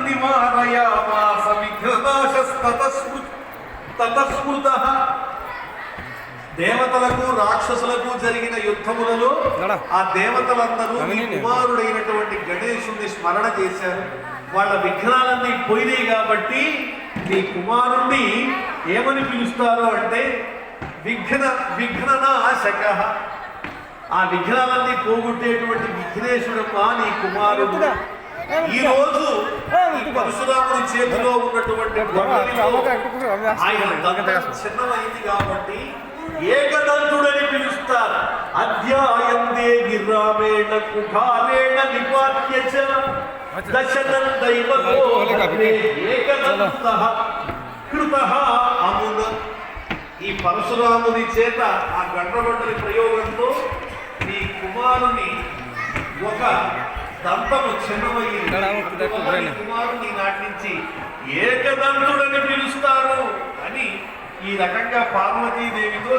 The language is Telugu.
నివారయామాస విఘ్ననాశస్తతస్మృతః. దేవతలకు రాక్షసులకు జరిగిన యుద్ధములలో ఆ దేవతలందరూ నీ కుమారుడైనటువంటి గణేశుని స్మరణ చేశారు. వాళ్ళ విఘ్నాలన్నీ పోయినాయి కాబట్టి నీ కుమారుణ్ణి ఏమని పిలుస్తారు అంటే విఘ్ననాశక. ఆ విఘ్నాలన్నీ పోగొట్టేటువంటి విఘ్నేశ్వరమ్మ నీ కుమారుడు. ఈ రోజు ఈ పరశురాముని చేతిలో ఉన్నటువంటి ఆయన దంతం చిన్నమైంది కాబట్టి ఏకదంతుడని పిలుస్తారు. అధ్యాయం దేవి రామేణ కుఠారేణ నిపాత్య దశనందైవతో ఏకదంతః కృతః అమున. ఈ పరశురాముని చేత ఆ గండ్రగొడ్డలి ప్రయోగంతో నీ కుమారుని ఒక దంతము చిన్నమయ్యింది. కుమారుని నాటి నుంచి ఏకదంతుడని పిలుస్తారు అని ఈ రకంగా పార్వతీదేవితో